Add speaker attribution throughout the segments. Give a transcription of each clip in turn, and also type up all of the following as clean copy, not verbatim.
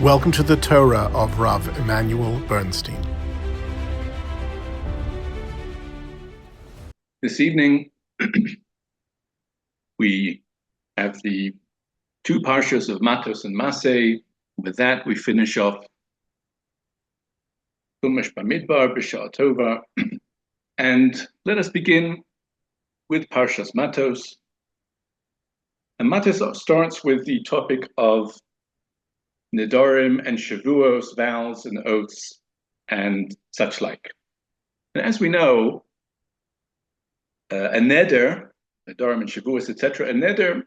Speaker 1: Welcome to the Torah of Rabbi Immanuel Bernstein.
Speaker 2: This evening, we have the two parshas of Matos and Massei. With that, we finish off Chumash Bamidbar, B'Sha'ah Tova. And let us begin with Parshas Matos. And Matos starts with the topic of Nedarim and Shavuos, vows and oaths, and such like. And as we know, a neder, Nedarim and Shavuos, etc., a neder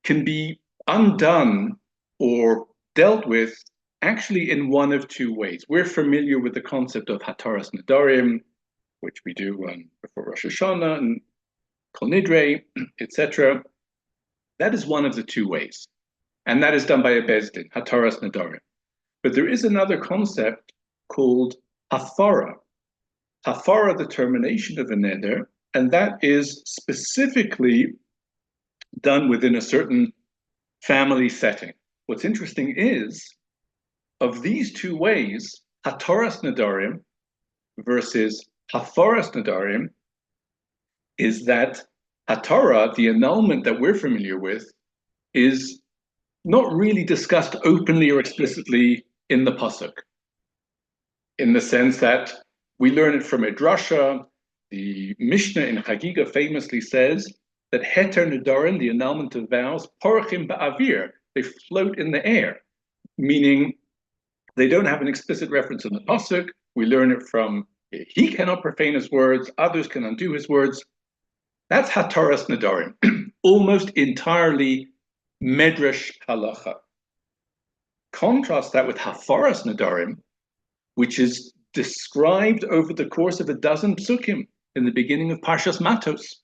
Speaker 2: can be undone or dealt with actually in one of two ways. We're familiar with the concept of Hataras Nedarim, which we do before Rosh Hashanah and Kol Nidre, etc. That is one of the two ways. And that is done by a Bezdin, Hataras Nedarim. But there is another concept called Hafara. Hafara, the termination of a neder, and that is specifically done within a certain family setting. What's interesting is, of these two ways, Hataras Nedarim versus Hafaras Nedarim, is that Hatara, the annulment that we're familiar with, is not really discussed openly or explicitly in the pasuk, in the sense that we learn it from a drasha. The Mishnah in Haggadah famously says that heter nedarim, the annulment of vows, porachim ba'avir, they float in the air, meaning they don't have an explicit reference in the pasuk. We learn it from he cannot profane his words, others can undo his words. That's hataras nedarim, almost entirely medrash halacha. Contrast that with hafaras nedarim, which is described over the course of a dozen psukim in the beginning of Parshas Matos.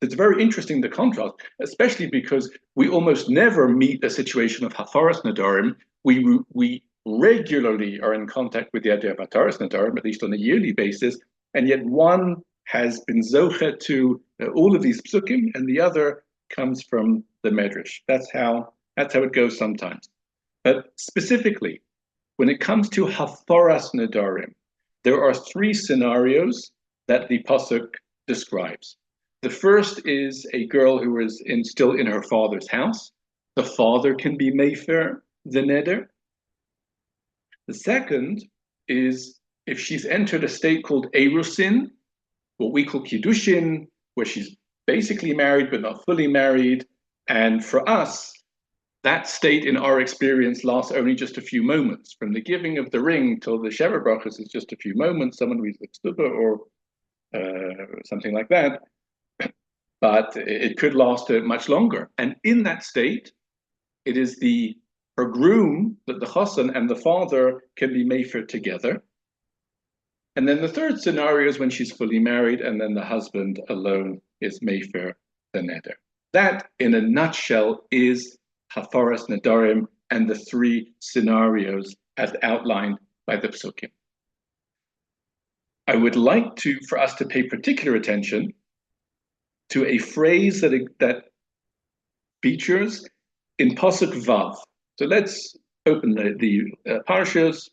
Speaker 2: It's very interesting, the contrast, especially because we almost never meet a situation of hafaras nedarim. We regularly are in contact with the idea of hataras nedarim, at least on a yearly basis, and yet one has been zochet to all of these psukim, and the other comes from the medrash. That's how it goes sometimes. But specifically, when it comes to hafaras nedarim, there are three scenarios that the pasuk describes. The first is a girl who is still in her father's house. The father can be mefer the neder. The second is if she's entered a state called erusin, what we call kiddushin, where she's basically married but not fully married. And for us, that state in our experience lasts only just a few moments. From the giving of the ring till the Sheva brachos is just a few moments. Someone reads the Teshuvah or something like that. But it could last much longer. And in that state, it is her groom, that the chassan and the father can be mefer together. And then the third scenario is when she's fully married, and then the husband alone is mefer the neder. That, in a nutshell, is hafaras nedarim and the three scenarios as outlined by the psukim. I would like for us to pay particular attention to a phrase that features in pasuk vav. So let's open the parshas,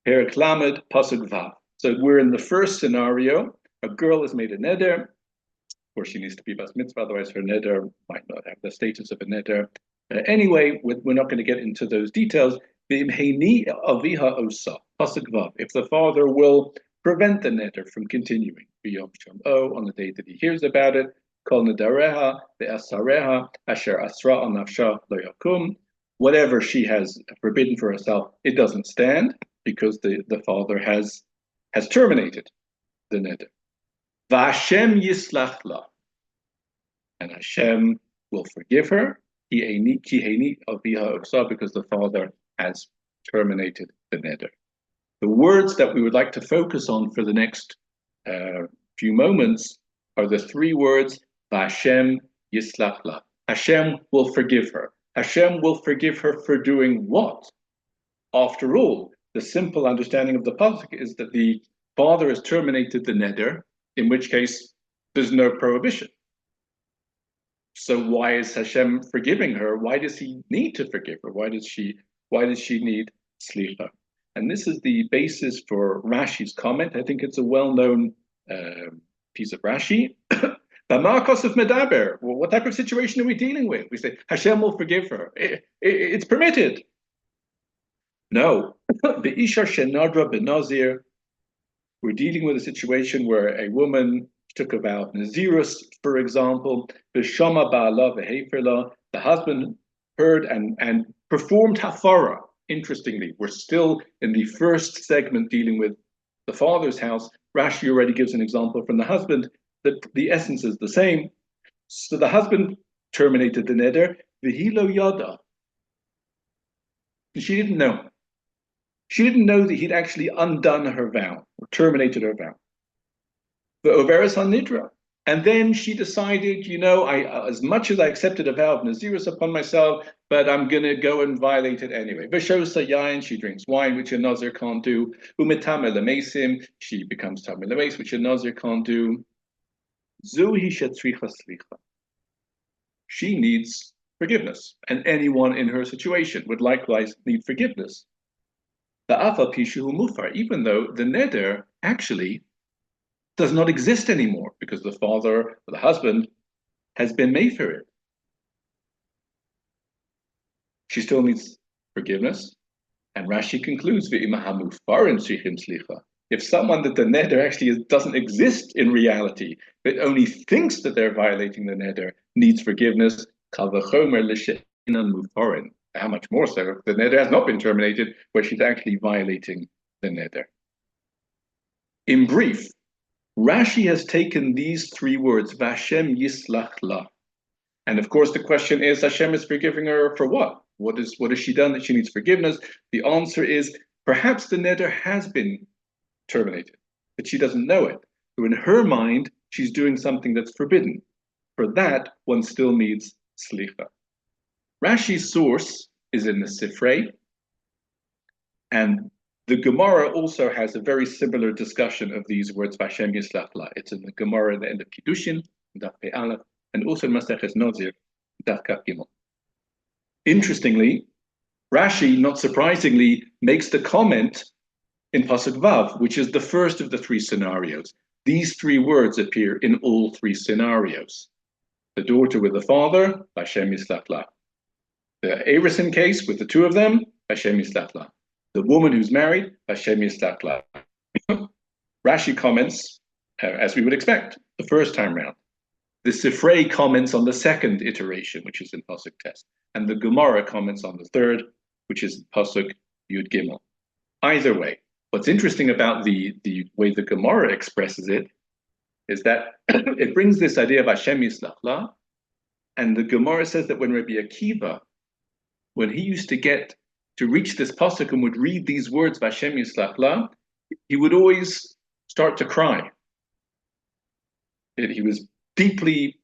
Speaker 2: perek lamed, pasuk vav. So we're in the first scenario. A girl has made a neder. Of course, she needs to be bas mitzvah, otherwise her neder might not have the status of a neder. Anyway, we're not going to get into those details. V'imheini aviha osa, pasuk vav. If the father will prevent the neder from continuing, b'yom shom'o, on the day that he hears about it, kol nedareha ve'asareha asher asra al nafsha lo yakum. Whatever she has forbidden for herself, it doesn't stand because the father has terminated the neder. V'Hashem yislach la, and Hashem will forgive her. Ki heini aviha osa, because the father has terminated the neder. The words that we would like to focus on for the next few moments are the three words V'Hashem yislach la. Hashem will forgive her. Hashem will forgive her for doing what? After all, the simple understanding of the pasuk is that the father has terminated the neder, in which case there's no prohibition. So why is Hashem forgiving her? Why does he need to forgive her? Why does she Why does she need slicha? And this is the basis for Rashi's comment. I think it's a well-known piece of Rashi. B'makos of medaber. Well, what type of situation are we dealing with? We say Hashem will forgive her. It's permitted. No. Be'isha shenadra benazir. We're dealing with a situation where a woman took a vow of Nazirus, for example. B'shama ba'ala v'heferla. The husband heard and performed hafara. Interestingly, we're still in the first segment dealing with the father's house. Rashi already gives an example from the husband. The essence is the same. So the husband terminated the neder. V'hilo yada. She didn't know. She didn't know that he'd actually undone her vow or terminated her vow. The overis nidra. And then she decided, as much as I accepted a vow of Nazirus upon myself, but I'm going to go and violate it anyway. V'shosa yain, she drinks wine, which a Nazir can't do. Umetame lemesim, she becomes tame lemes, which a Nazir can't do. Zuhi shetzricha slicha. She needs forgiveness, and anyone in her situation would likewise need forgiveness. The afa pishu mufar, even though the neder actually does not exist anymore because the father or the husband has been made for it. She still needs forgiveness, and Rashi concludes if someone that the neder actually doesn't exist in reality, but only thinks that they're violating the neder, needs forgiveness. How much more so if the neder has not been terminated, where she's actually violating the neder. In brief, Rashi has taken these three words, Vashem yislach la. And of course, the question is, Hashem is forgiving her for what? What has she done that she needs forgiveness? The answer is, perhaps the neder has been terminated, but she doesn't know it. So in her mind, she's doing something that's forbidden. For that, one still needs slicha. Rashi's source is in the Sifrei, and the Gemara also has a very similar discussion of these words, Vashem Yislach La. It's in the Gemara at the end of Kiddushin, Daf Pei Aleph, and also in Maseches Nozir, Daf Kaf Gimel. Interestingly, Rashi, not surprisingly, makes the comment in Pasuk Vav, which is the first of the three scenarios. These three words appear in all three scenarios. The daughter with the father, Vashem Yislach La. The Arison case with the two of them, Vashem Yislach La. The woman who's married, Vashem Yislach La. Rashi comments, as we would expect, the first time round. The Sifrei comments on the second iteration, which is in Pasuk Tes, and the Gemara comments on the third, which is Pasuk Yud Gimel. Either way, what's interesting about the way the Gemara expresses it is that it brings this idea of Hashem Yislach La, and the Gemara says that when Rabbi Akiva, when he used to reach this pasuk and would read these words, Vashem Yislach La, he would always start to cry. He was deeply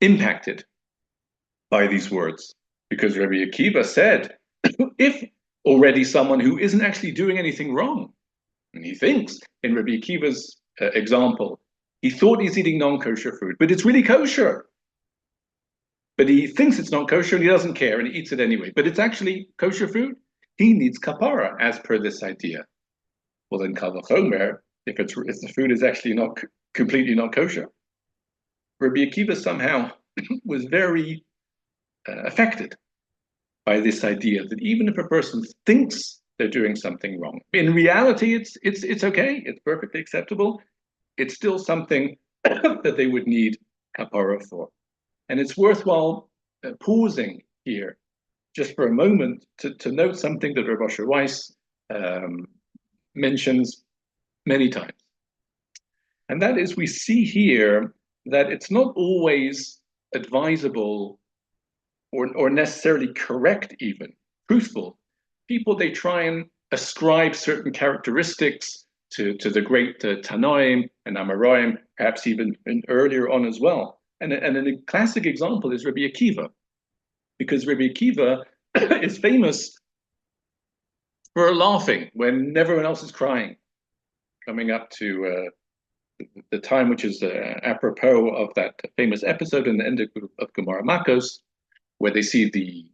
Speaker 2: impacted by these words because Rabbi Akiva said, if already someone who isn't actually doing anything wrong, and he thinks in Rabbi Akiva's example, he thought he's eating non-kosher food, but it's really kosher. But he thinks it's not kosher and he doesn't care and he eats it anyway. But it's actually kosher food. He needs kapara as per this idea. Well, then kal v'chomer, if the food is actually not completely not kosher. Rabbi Akiva somehow was very affected by this idea that even if a person thinks they're doing something wrong, in reality it's okay, it's perfectly acceptable. It's still something that they would need kapara for. And it's worthwhile pausing here just for a moment to note something that Rav Asher Weiss mentions many times. And that is, we see here that it's not always advisable or necessarily correct, even truthful. People, they try and ascribe certain characteristics to the great Tanoim and Amoraim, perhaps even earlier on as well. And a classic example is Rabbi Akiva, because Rabbi Akiva is famous for laughing when everyone else is crying, coming up to the time which is apropos of that famous episode in the end of Gemara Makos, where they see the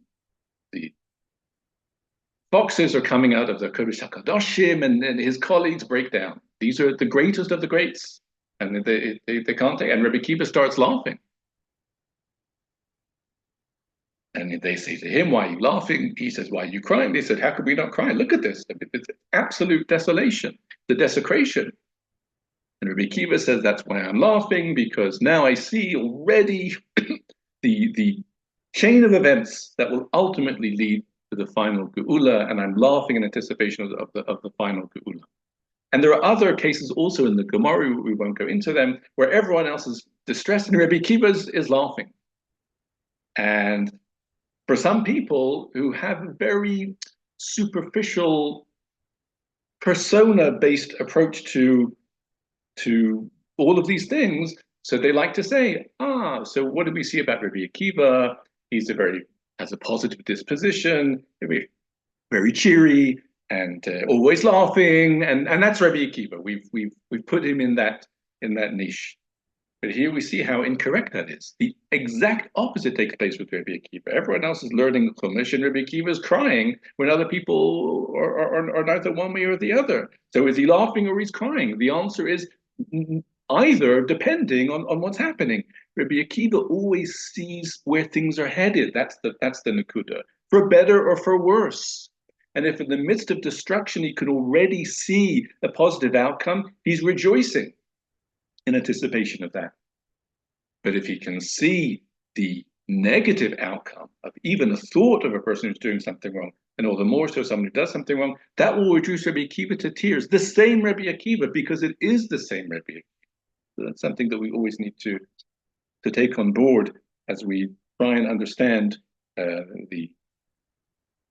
Speaker 2: foxes are coming out of the Kodesh HaKadoshim, and his colleagues break down. These are the greatest of the greats, and they can't take. And Rabbi Akiva starts laughing, and they say to him, "Why are you laughing?" He says, "Why are you crying?" They said, "How could we not cry? Look at this! It's absolute desolation, the desecration." And Rabbi Akiva says, "That's why I'm laughing, because now I see already the chain of events that will ultimately lead to the final Geula, and I'm laughing in anticipation of the final Geula." And there are other cases also in the Gemara, we won't go into them, where everyone else is distressed and Rabbi Akiva is laughing. And for some people who have a very superficial persona-based approach to all of these things, so they like to say, so what do we see about Rabbi Akiva? He's has a positive disposition, very cheery, and always laughing, and that's Rabbi Akiva. We've put him in that niche. But here we see how incorrect that is. The exact opposite takes place with Rabbi Akiva. Everyone else is learning Chumash, and Rabbi Akiva is crying when other people are neither one way or the other. So is he laughing or he's crying? The answer is either, depending on what's happening. Rabbi Akiva always sees where things are headed. That's the Nakuda, for better or for worse. And if in the midst of destruction he can already see a positive outcome, he's rejoicing in anticipation of that. But if he can see the negative outcome of even the thought of a person who's doing something wrong, and all the more so someone who does something wrong, that will reduce Rabbi Akiva to tears. The same Rabbi Akiva, because it is the same Rabbi Akiva. So that's something that we always need to take on board as we try and understand the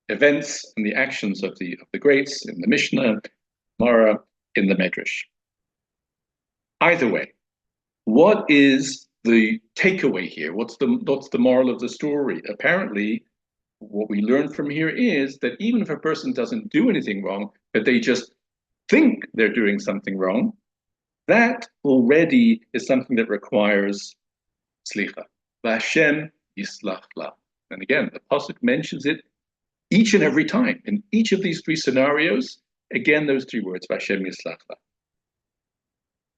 Speaker 2: events and the actions of the greats in the Mishnah, Mara, in the Medrash. Either way, what is the takeaway here? What's the moral of the story? Apparently, what we learn from here is that even if a person doesn't do anything wrong, but they just think they're doing something wrong, that already is something that requires slicha. V'Hashem yislach la. And again, the pasuk mentions it each and every time. In each of these three scenarios, again, those three words, V'Hashem yislach la.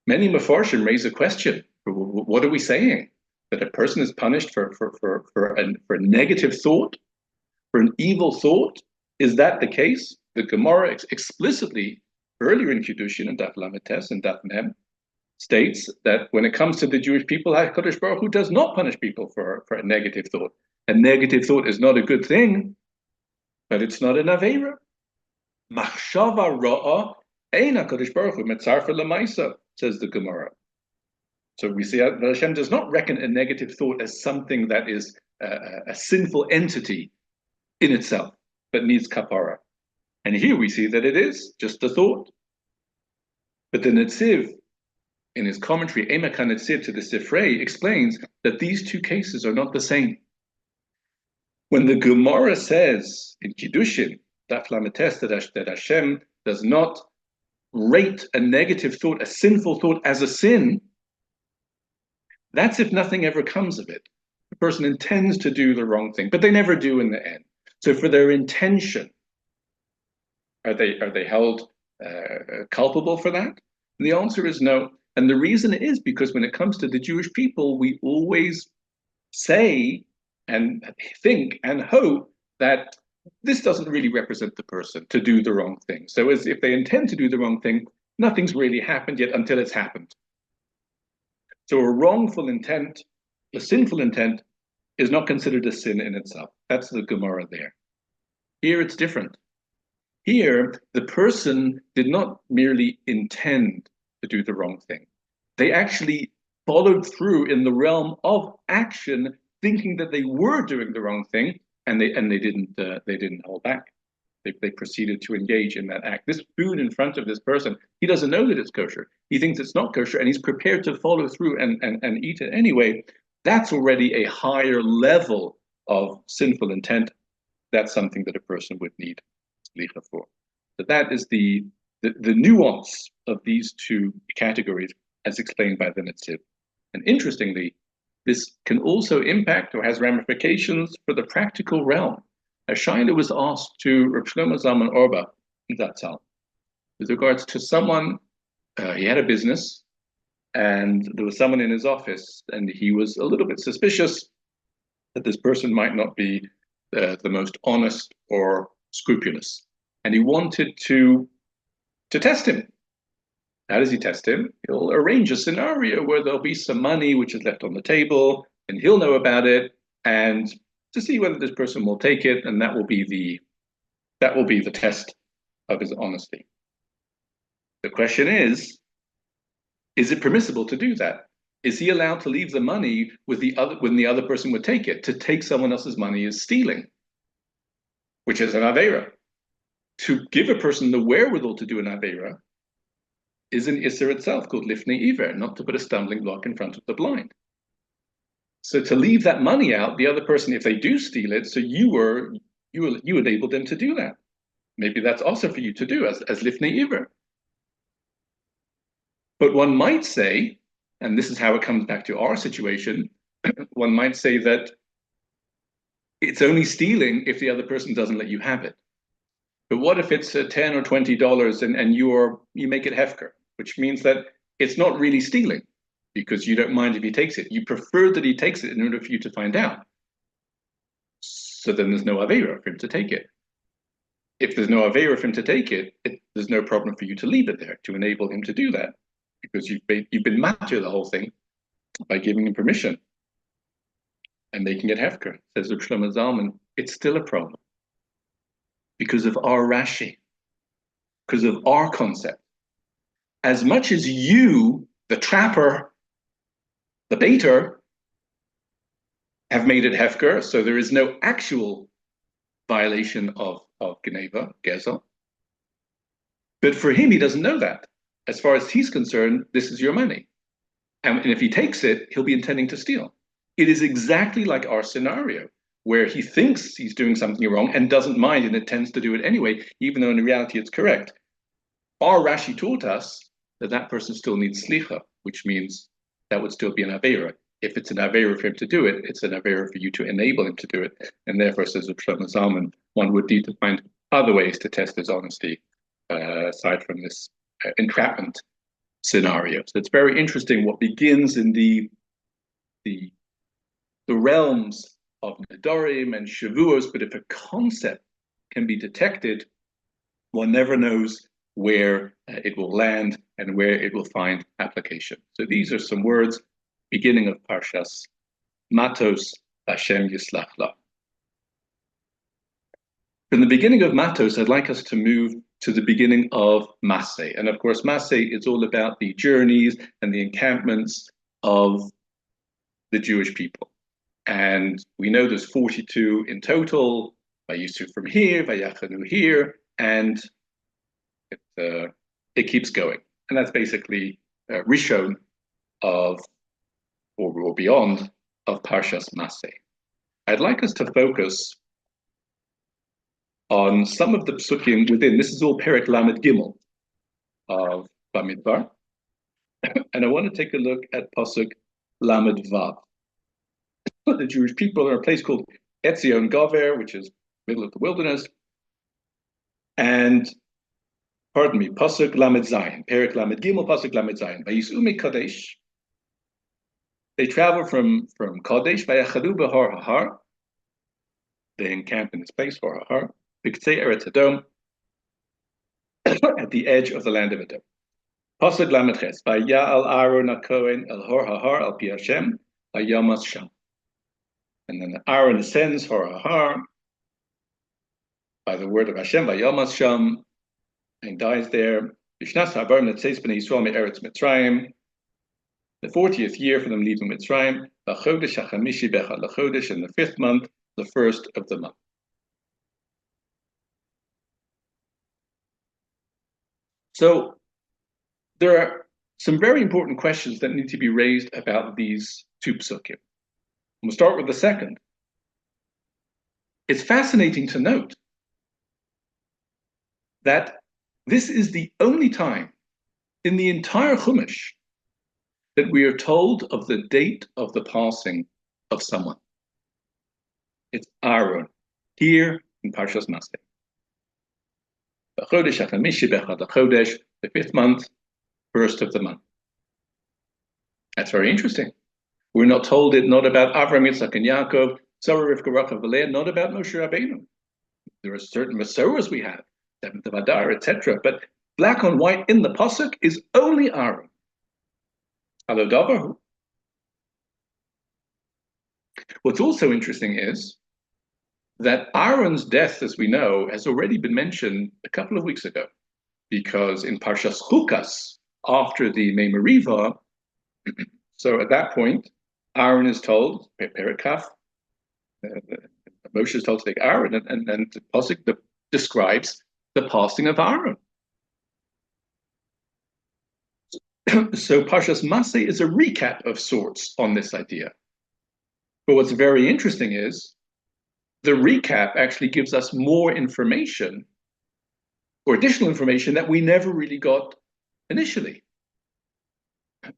Speaker 2: Many Mefarshim raise a question. What are we saying? That a person is punished for a negative thought, for an evil thought? Is that the case? The Gemara explicitly, earlier in Kiddushin and Daf Lametes and Daf Mem, states that when it comes to the Jewish people, HaKadosh Baruch Hu does not punish people for a negative thought. A negative thought is not a good thing, but it's not an Aveira. Machshava Ra'ah ein HaKadosh Baruch Hu metzarfa l'maisa, says the Gemara. So we see that Hashem does not reckon a negative thought as something that is a sinful entity in itself, but needs kapara. And here we see that it is just a thought. But the Netziv, in his commentary, Emek HaNetziv to the Sifrei, explains that these two cases are not the same. When the Gemara says in Kiddushin, Daf Lametes, that Hashem does not rate a negative thought, a sinful thought, as a sin, that's if nothing ever comes of it. The person intends to do the wrong thing, but they never do in the end. So for their intention, are they held culpable for that? And the answer is no. And the reason is because when it comes to the Jewish people, we always say and think and hope that this doesn't really represent the person to do the wrong thing. So as if they intend to do the wrong thing, nothing's really happened yet until it's happened. So a wrongful intent, a sinful intent, is not considered a sin in itself. That's the Gemara there. Here it's different. Here, the person did not merely intend to do the wrong thing. They actually followed through in the realm of action, thinking that they were doing the wrong thing, and they didn't hold back. They proceeded to engage in that act. This food in front of this person, he doesn't know that it's kosher. He thinks it's not kosher, and he's prepared to follow through and eat it anyway. That's already a higher level of sinful intent. That's something that a person would need slicha for. So that is the nuance of these two categories as explained by the Netziv. And interestingly, this can also impact or has ramifications for the practical realm. A shaila was asked to Rav Shlomo Zalman Auerbach Zatzal with regards to someone. He had a business, and there was someone in his office, and he was a little bit suspicious that this person might not be the most honest or scrupulous, and he wanted to test him. How does he test him? He'll arrange a scenario where there'll be some money which is left on the table, and he'll know about it, and to see whether this person will take it, and that will be the test of his honesty. The question is it permissible to do that? Is he allowed to leave the money with the other when the other person would take it? To take someone else's money is stealing, which is an aveira. To give a person the wherewithal to do an aveira is an isser itself called lifnei iver, not to put a stumbling block in front of the blind. So to leave that money out, the other person, if they do steal it, so you enabled them to do that. Maybe that's also for you to do as lifnei iver. But one might say, and this is how it comes back to our situation, one might say that it's only stealing if the other person doesn't let you have it. But what if it's $10 or $20 and you make it hefker, which means that it's not really stealing because you don't mind if he takes it. You prefer that he takes it in order for you to find out. So then there's no aveira for him to take it. If there's no aveira for him to take it, there's no problem for you to leave it there to enable him to do that, because you've been matter the whole thing by giving him permission and making it hefker. Says Reb Shlomo Zalman, it's still a problem because of our Rashi, because of our concept. As much as you, the trapper, the baiter, have made it hefker, so there is no actual violation of Geneva, Gezel. But for him, he doesn't know that. As far as he's concerned, this is your money. And if he takes it, he'll be intending to steal. It is exactly like our scenario, where he thinks he's doing something wrong and doesn't mind and intends to do it anyway, even though in reality it's correct. Our Rashi taught us that person still needs slicha, which means that would still be an aveira. If it's an aveira for him to do it, it's an aveira for you to enable him to do it. And therefore, says Reb Shlomo Zalman, one would need to find other ways to test his honesty, aside from this entrapment scenario. So it's very interesting what begins in the realms of Devarim and Shavuos, but if a concept can be detected, one never knows where it will land and where it will find application. So these are some words, beginning of Parshas Matos, Hashem Yislach La. From the beginning of Matos, I'd like us to move to the beginning of Massei. And of course, Massei is all about the journeys and the encampments of the Jewish people. And we know there's 42 in total, Vayisru from here, Vayachanu here, and it keeps going. And that's basically Rishon of, or beyond, of Parshas Massei. I'd like us to focus on some of the psukim within. This is all Perek Lamed Gimel of Bamidbar. And I want to take a look at Pasuk Lamed Vav. The Jewish people are in a place called Etzion Gover, which is middle of the wilderness. And, pardon me, Pasuk Lamed Zayin, Perek Lamed Gimel, Pasuk Lamed Zayin. Vayisu Kadesh. They travel from Kadesh, Vayachadu Behar Hahar. They encamp in this place, Har Hahar. B'ktzei Eretz Edom, at the edge of the land of Edom. Pasuk Lamed Ches. Vaya'al Aaron HaKohen El Har Hahar Al Pi Hashem Vayamas Sham. And then Aaron ascends Har Hahar by the word of Hashem, Vayamas Sham, and dies there. Bishnas Habar Netzeis Bnei Yisrael Me'eretz Mitzrayim. The 40th year for them leaving Mitzrayim. B'chodesh HaChamishi B'echad LaChodesh, in the 5th month, the 1st of the month. So there are some very important questions that need to be raised about these two psukim. We'll start with the second. It's fascinating to note that this is the only time in the entire Chumash that we are told of the date of the passing of someone. It's Aaron, here, in Parshas Massei. The 5th month, first of the month. That's very interesting. We're not told it not about Avram, Yitzchak, and Yaakov, Sarah, Rivka, Rachel, Leah, not about Moshe Rabbeinu. There are certain Masoras we have, 7th of Adar, etc. But black on white in the Pasuk is only Aaron. Alo Davahu. What's also interesting is that Aaron's death, as we know, has already been mentioned a couple of weeks ago, because in Parshas Chukas, after the Mei Meriva, so at that point, Aaron is told, Perikaf, Moshe is told to take Aaron, and the Pasuk describes the passing of Aaron. So Parshas Massei is a recap of sorts on this idea. But what's very interesting is the recap actually gives us more information or additional information that we never really got initially.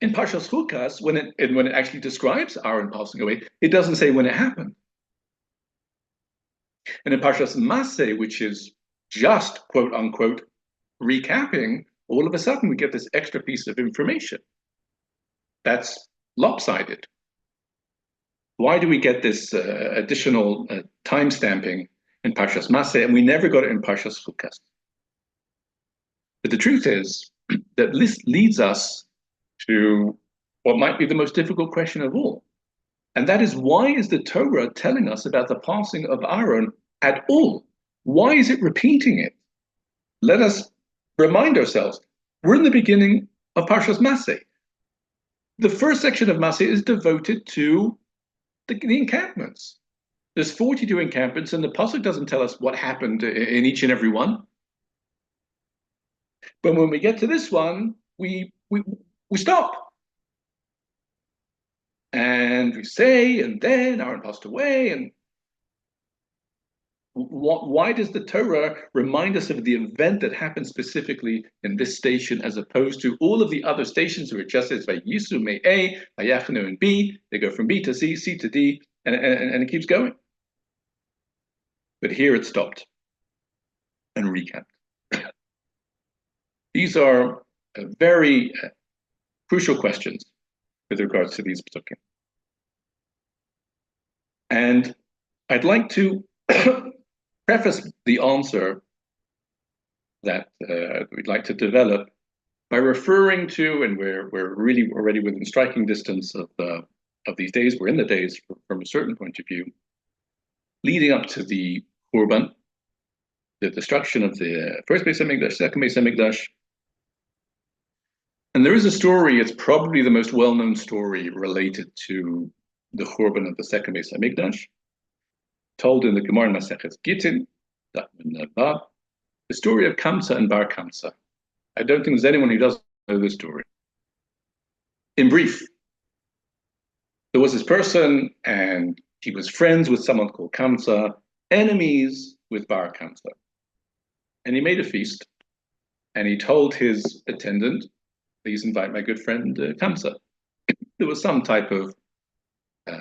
Speaker 2: In Parshas Chukas, when it actually describes Aaron passing away, it doesn't say when it happened. And in Parshas Massei, which is just quote unquote recapping, all of a sudden we get this extra piece of information that's lopsided. Why do we get this additional time stamping in Parshas Massei, and we never got it in Parshas Chukas? But the truth is that this leads us to what might be the most difficult question of all. And that is, why is the Torah telling us about the passing of Aaron at all? Why is it repeating it? Let us remind ourselves, we're in the beginning of Parshas Massei. The first section of Massei is devoted to the encampments. There's 42 encampments, and the Pasuk doesn't tell us what happened in each and every one. But when we get to this one, we stop. And we say, and then Aaron passed away. And why does the Torah remind us of the event that happened specifically in this station, as opposed to all of the other stations where it just says Vayisu, May A, Vayachnu, and B? They go from B to C, C to D, and it keeps going. But here it stopped and recapped. These are very crucial questions with regards to these psukim. And I'd like to preface the answer that we'd like to develop by referring to, and we're really already within striking distance of these days, we're in the days from a certain point of view, leading up to the Korban, the destruction of the first Beis Hamikdash, second Beis Hamikdash. And there is a story, it's probably the most well-known story related to the Korban of the second Beis Hamikdash, told in the Gemara in Masechet Gittin, the story of Kamsa and Bar Kamsa. I don't think there's anyone who doesn't know this story. In brief, there was this person, and he was friends with someone called Kamsa, enemies with Bar Kamsa. And he made a feast, and he told his attendant, please invite my good friend Kamsa. There was some type of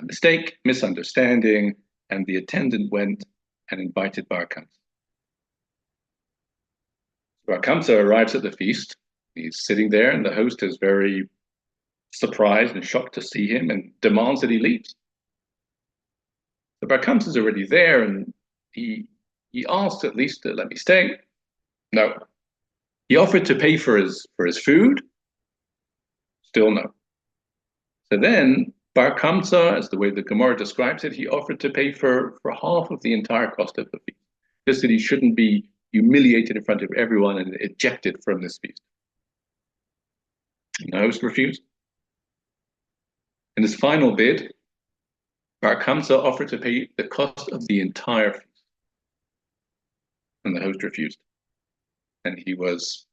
Speaker 2: mistake, misunderstanding, and the attendant went and invited Bar Kamsa. Bar Kamsa arrives at the feast. He's sitting there, and the host is very surprised and shocked to see him and demands that he leaves. So Bar Kamsa is already there, and he asked at least to let me stay. No. He offered to pay for his food. Still no. So then Bar Kamsa, as the way the Gemara describes it, he offered to pay for half of the entire cost of the feast, just that he shouldn't be humiliated in front of everyone and ejected from this feast. And the host refused. In his final bid, Bar Kamsa offered to pay the cost of the entire feast. And the host refused. And he was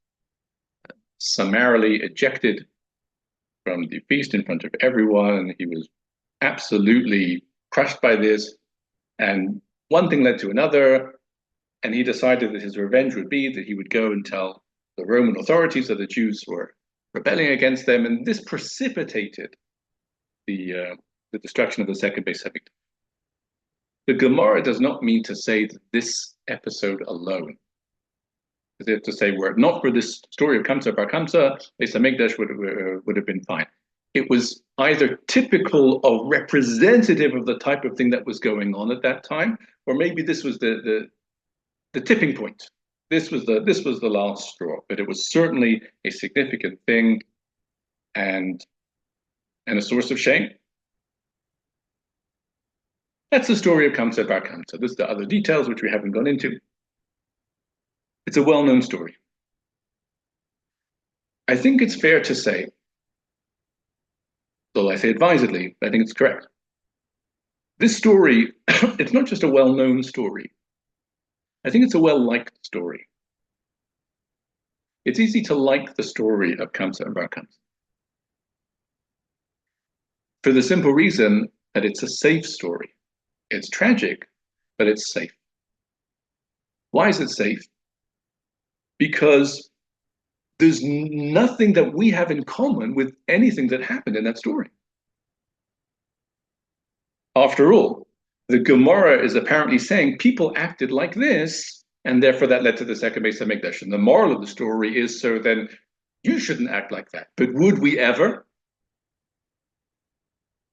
Speaker 2: summarily ejected from the feast in front of everyone, and he was absolutely crushed by this. And one thing led to another, and he decided that his revenge would be that he would go and tell the Roman authorities that the Jews were rebelling against them, and this precipitated the destruction of the second Beis Hamikdash. The Gemara does not mean to say that this episode alone. As if to say, were it not for this story of Kamsa Bar Kamsa, Beis Hamikdash would have been fine. It was either typical or representative of the type of thing that was going on at that time, or maybe this was the tipping point. This was the last straw, but it was certainly a significant thing and a source of shame. That's the story of Kamsa Bar Kamsa. There's the other details which we haven't gone into. It's a well-known story. I think it's fair to say, though I say advisedly, I think it's correct. This story, it's not just a well-known story. I think it's a well-liked story. It's easy to like the story of Kamsa and Bar Kamsa, for the simple reason that it's a safe story. It's tragic, but it's safe. Why is it safe? Because there's nothing that we have in common with anything that happened in that story. After all, the Gemara is apparently saying people acted like this, and therefore that led to the second Beis Hamikdash. And the moral of the story is, so then you shouldn't act like that. But would we ever?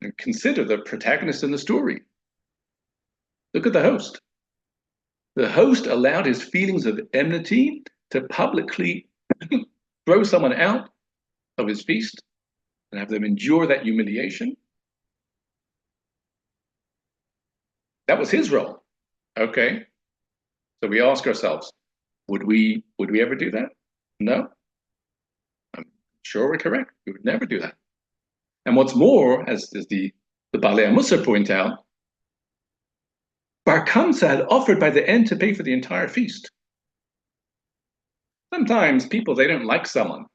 Speaker 2: And consider the protagonist in the story. Look at the host. The host allowed his feelings of enmity to publicly throw someone out of his feast and have them endure that humiliation. That was his role. Okay. So we ask ourselves, would we ever do that? No. I'm sure we're correct. We would never do that. And what's more, as the Balei Musar point out, Bar Kamsa had offered by the end to pay for the entire feast. Sometimes people, they don't like someone.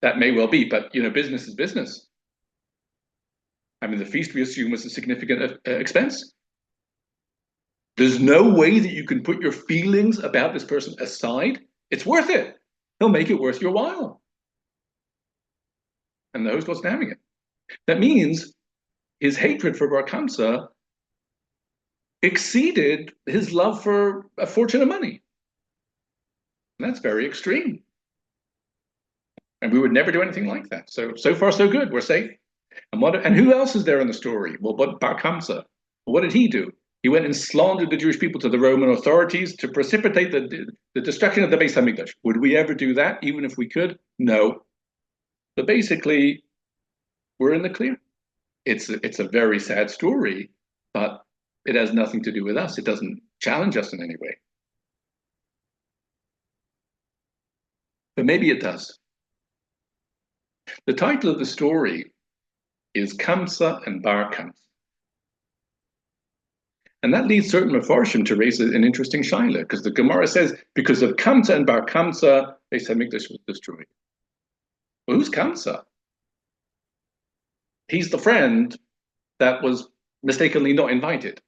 Speaker 2: That may well be, but business is business. I mean, the feast we assume was a significant expense. There's no way that you can put your feelings about this person aside. It's worth it. He'll make it worth your while. And the host wasn't having it. That means his hatred for Bar Kamsa exceeded his love for a fortune of money. And that's very extreme. And we would never do anything like that. So far, so good. We're safe. And who else is there in the story? Well, but Bar Kamsa. What did he do? He went and slandered the Jewish people to the Roman authorities to precipitate the destruction of the Beis Hamikdash. Would we ever do that, even if we could? No. But basically, we're in the clear. It's a very sad story, but it has nothing to do with us. It doesn't challenge us in any way. But maybe it does. The title of the story is Kamsa and Bar Kamsa. And that leads certain Mefarshim to raise an interesting shaila, because the Gemara says, because of Kamsa and Bar Kamsa, Beis Hamikdash was destroyed. Well, who's Kamsa? He's the friend that was mistakenly not invited.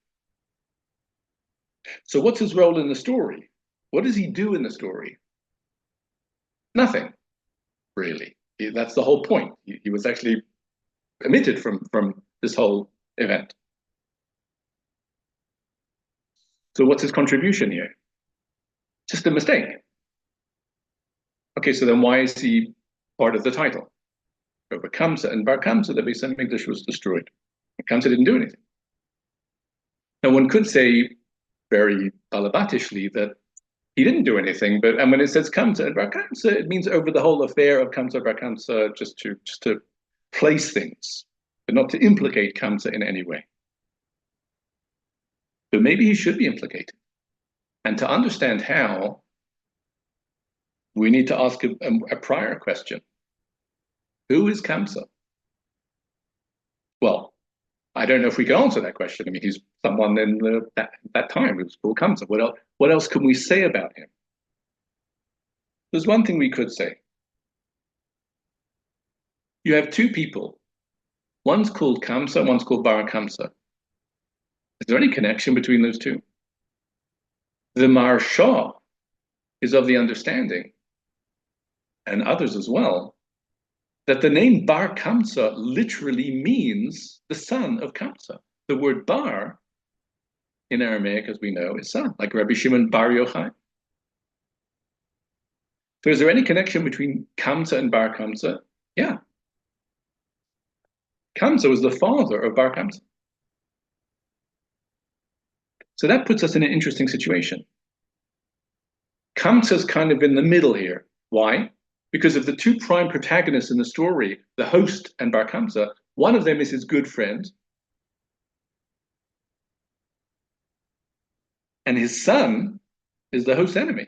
Speaker 2: So what's his role in the story? What does he do in the story? Nothing, really. That's the whole point. He was actually omitted from this whole event. So what's his contribution here? Just a mistake. Okay, so then why is he part of the title? Over Kamsa and Bar Kamsa, the Beis Hamikdash was destroyed. Kamsa didn't do anything. Now one could say very balabatishly that he didn't do anything, and when it says Kamsa and Bar Kamsa, it means over the whole affair of Kamsa Bar Kamsa, just to place things, but not to implicate Kamsa in any way. But maybe he should be implicated. And to understand how, we need to ask a prior question. Who is Kamsa? Well, I don't know if we can answer that question. I mean, he's someone in that time who was called Kamsa. What else can we say about him? There's one thing we could say. You have two people. One's called Kamsa, one's called Bar Kamsa. Is there any connection between those two? The Maharsha is of the understanding, and others as well, that the name Bar Kamsa literally means the son of Kamsa. The word Bar in Aramaic, as we know, is son, like Rabbi Shimon Bar Yochai. So is there any connection between Kamsa and Bar Kamsa? Yeah. Kamsa was the father of Bar Kamsa. So that puts us in an interesting situation. Kamsa's kind of in the middle here. Why? Because of the two prime protagonists in the story, the host and Bar Kamsa, one of them is his good friend, and his son is the host's enemy.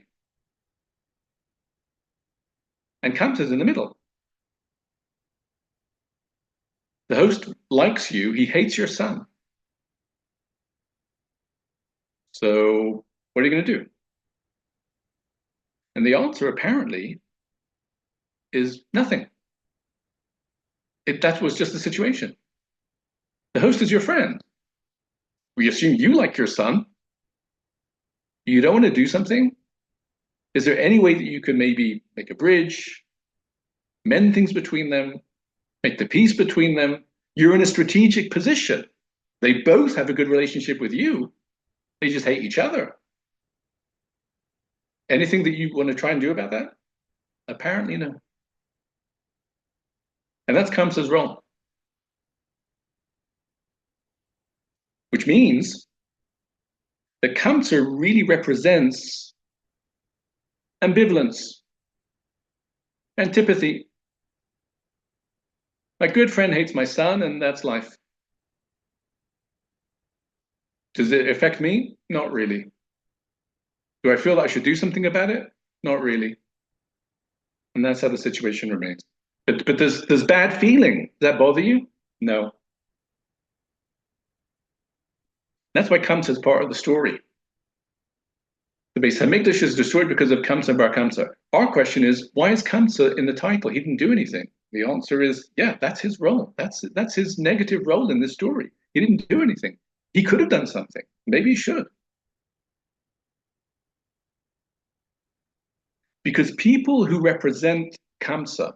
Speaker 2: And Kamsa's in the middle. The host likes you, he hates your son. So what are you going to do? And the answer apparently is nothing. That was just the situation. The host is your friend. We assume you like your son. You don't want to do something? Is there any way that you could maybe make a bridge, mend things between them, make the peace between them? You're in a strategic position. They both have a good relationship with you. They just hate each other. Anything that you want to try and do about that? Apparently no. And that's Kamsa's role. Which means that Kamsa really represents ambivalence, antipathy. My good friend hates my son, and that's life. Does it affect me? Not really. Do I feel that I should do something about it? Not really. And that's how the situation remains. But there's bad feeling. Does that bother you? No. That's why Kamsa is part of the story. The Beis Hamikdash is destroyed because of Kamsa Bar Kamsa. Our question is, why is Kamsa in the title? He didn't do anything. The answer is, yeah, that's his role. That's his negative role in this story. He didn't do anything. He could have done something. Maybe he should. Because people who represent Kamsa,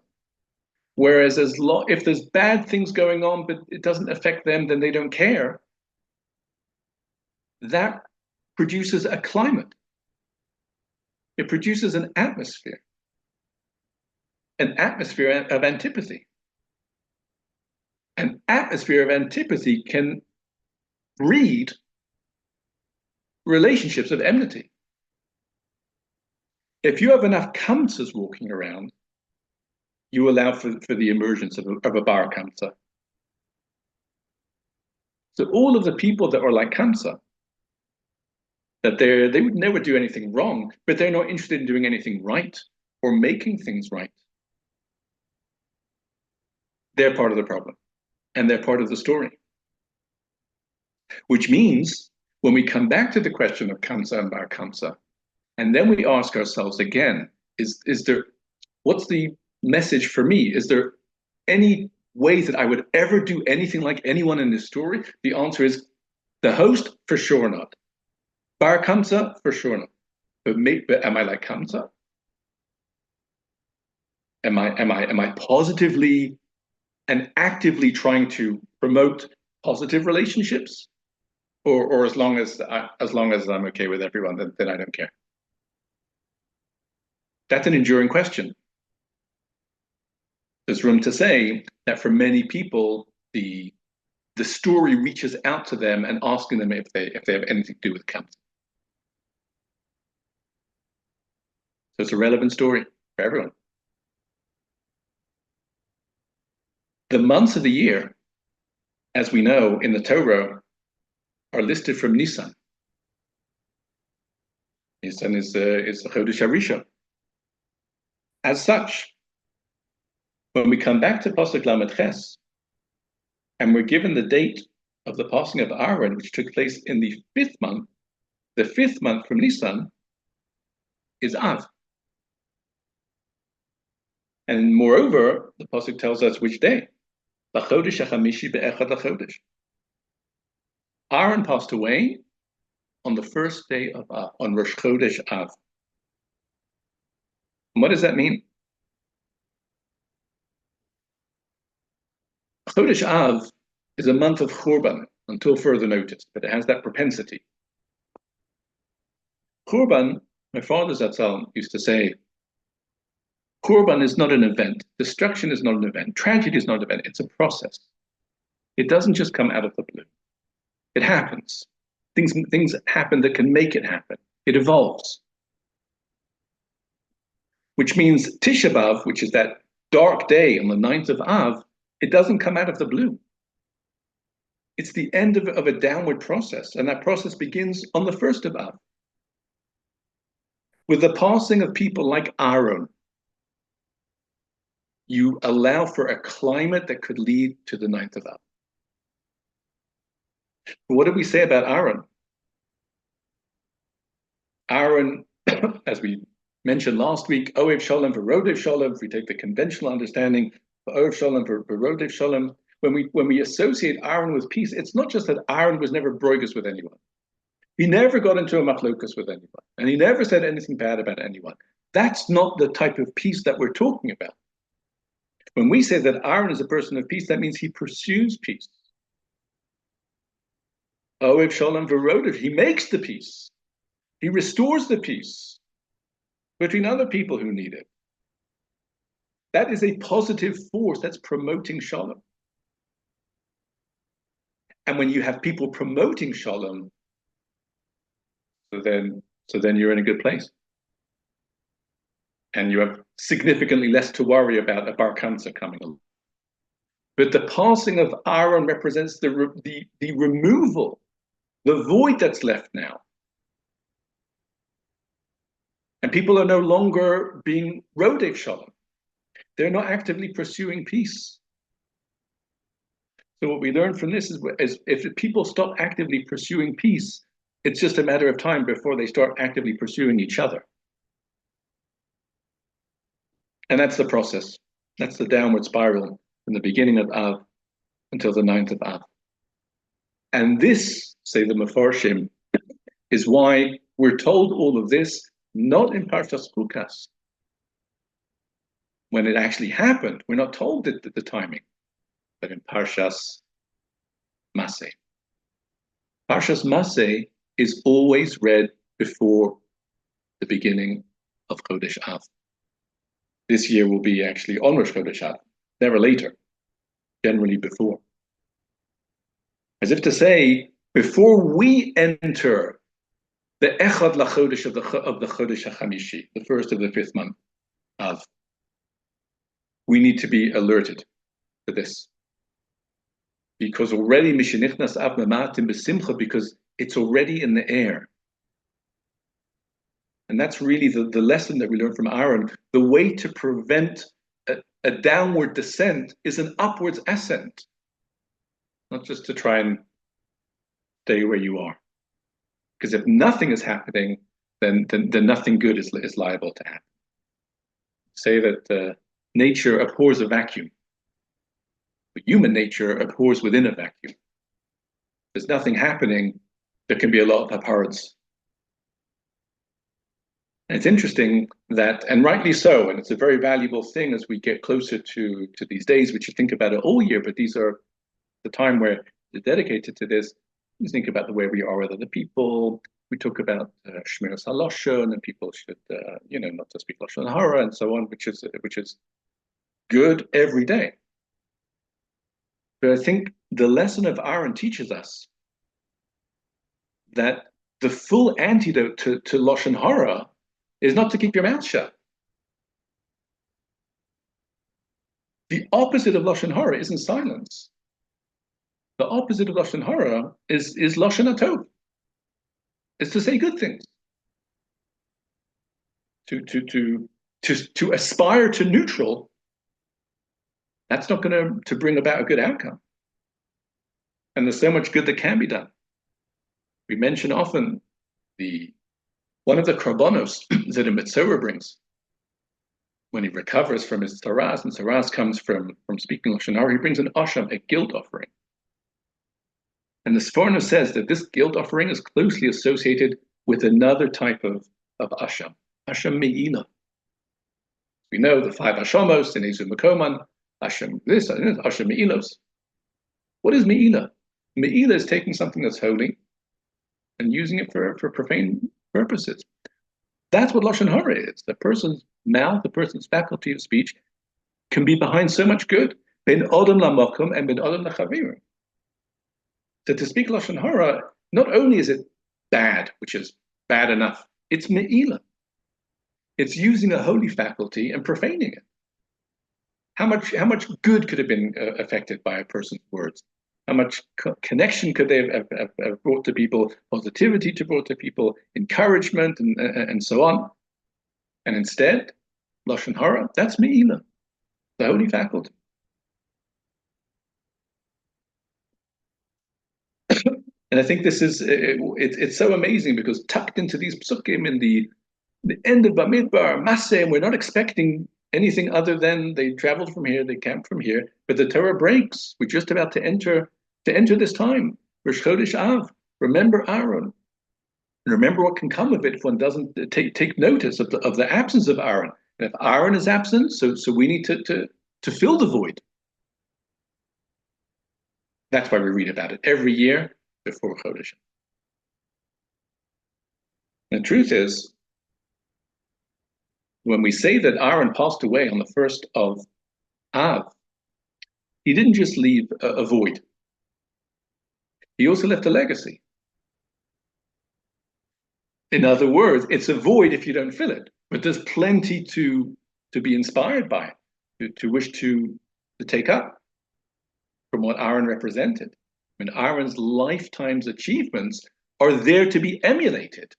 Speaker 2: whereas if there's bad things going on, but it doesn't affect them, then they don't care, that produces a climate. It produces an atmosphere of antipathy. An atmosphere of antipathy can breed relationships of enmity. If you have enough Kamsas walking around, you allow for the emergence of a Bar Kamsa. So all of the people that are like Kamsa, that they would never do anything wrong, but they're not interested in doing anything right or making things right. They're part of the problem, and they're part of the story. Which means when we come back to the question of Kamsa and Bar Kamsa, and then we ask ourselves again, what's the message for me? Is there any way that I would ever do anything like anyone in this story? The answer is the host, for sure not. Bar Kamsa, for sure not. But am I like Kamsa? Am I positively and actively trying to promote positive relationships? Or as long as I'm okay with everyone, then I don't care. That's an enduring question. There's room to say that for many people, the story reaches out to them and asking them if they have anything to do with Kamsa. So it's a relevant story for everyone. The months of the year, as we know in the Torah, are listed from Nisan. Nisan is the Chodesh HaRishon. As such, when we come back to Pasuk Lamed Ches, and we're given the date of the passing of Aaron, which took place in the 5th month from Nisan is Av. And moreover, the Pasuk tells us which day. L'chodesh hachamishi be'echad l'chodesh. Aaron passed away on the first day of Av, on Rosh Chodesh Av. And what does that mean? Chodesh Av is a month of Churban until further notice, but it has that propensity. Korban, my father Zatzal used to say, Korban is not an event. Destruction is not an event. Tragedy is not an event. It's a process. It doesn't just come out of the blue. It happens. Things happen that can make it happen. It evolves. Which means Tisha B'Av, which is that dark day on the 9th of Av, it doesn't come out of the blue. It's the end of a downward process, and that process begins on the 1st of Av. With the passing of people like Aaron, you allow for a climate that could lead to the 9th of Av. What did we say about Aaron? Aaron, as we mentioned last week, Oev Shalom for Rodev Shalom, if we take the conventional understanding, for Oev Shalom for Rodev Shalom, when we associate Aaron with peace, it's not just that Aaron was never broigus with anyone. He never got into a machlokas with anyone, and he never said anything bad about anyone. That's not the type of peace that we're talking about. When we say that Aaron is a person of peace, that means he pursues peace. Oev Shalom V'Rodev, he makes the peace. He restores the peace between other people who need it. That is a positive force that's promoting Shalom. And when you have people promoting Shalom, so then you're in a good place. And you have significantly less to worry about a bar cancer coming along. But the passing of Aaron represents the removal, the void that's left now. And people are no longer being Rodev Shalom. They're not actively pursuing peace. So what we learn from this is if people stop actively pursuing peace, it's just a matter of time before they start actively pursuing each other. And that's the process. That's the downward spiral from the beginning of Av until the 9th of Av. And this, say the Mefarshim, is why we're told all of this, not in Parshas Sukkos. When it actually happened, we're not told the timing, but in Parshas Massei. Parshas Massei is always read before the beginning of Chodesh Av. This year will be actually on Rosh Chodesh Av, never later, generally before. As if to say, before we enter the Echad LaChodesh of the Chodesh HaChamishi, the first of the 5th month Av, we need to be alerted to this. Because already Mishenichnas Av Mamatim B'Simcha, because it's already in the air. And that's really the lesson that we learn from Aaron. The way to prevent a downward descent is an upwards ascent, not just to try and stay where you are. Because if nothing is happening, then nothing good is liable to happen. Say that nature abhors a vacuum, but human nature abhors within a vacuum. There's nothing happening, there can be a lot of abhorrence. And it's interesting that, and rightly so, and it's a very valuable thing as we get closer to these days, which you think about it all year, but these are the time where they're dedicated to this. You think about the way we are with other people. We talk about Shmiras HaLashon, and people should, not to speak Lashon Hara and so on, which is good every day. But I think the lesson of Aaron teaches us that the full antidote to Lashon Hara is not to keep your mouth shut. The opposite of Lashon Hara isn't silence. The opposite of Lashon Hara is Lashon HaTov. It's to say good things. To aspire to neutral, that's not going to bring about a good outcome. And there's so much good that can be done. We mention often one of the korbanos that a Mitzorah brings when he recovers from his taras, and taras comes from speaking Lashon Hara, he brings an asham, a guilt offering. And the Sforno says that this guilt offering is closely associated with another type of asham, asham me'ila. We know the 5 ashamos, in Ezu Makoman, asham this, asham me'ilos. What is me'ila? Me'ila is taking something that's holy and using it for profane purposes. That's what Lashon Hara is. The person's mouth, the person's faculty of speech can be behind so much good. Ben Odom lamokum and Ben Odom lachavirim. So to speak Lashon Hara, not only is it bad, which is bad enough, it's me'ila. It's using a holy faculty and profaning it. How much good could have been affected by a person's words? How much connection could they have brought to people, positivity to brought to people, encouragement, and so on? And instead, Lashon Hara, that's me'ila, the holy faculty. And I think this is, it's so amazing because tucked into these psukim in the end of Bamidbar, Massei, and we're not expecting anything other than they traveled from here, they camped from here, but the Torah breaks. We're just about to enter this time. Rosh Chodesh Av. Remember Aaron. And remember what can come of it if one doesn't take notice of the absence of Aaron. And if Aaron is absent, so we need to fill the void. That's why we read about it every year before Chodesh. And the truth is, when we say that Aaron passed away on the 1st of Av, he didn't just leave a void. He also left a legacy. In other words, it's a void if you don't fill it, but there's plenty to be inspired by, to wish to take up from what Aaron represented. I mean, Aaron's lifetime's achievements are there to be emulated.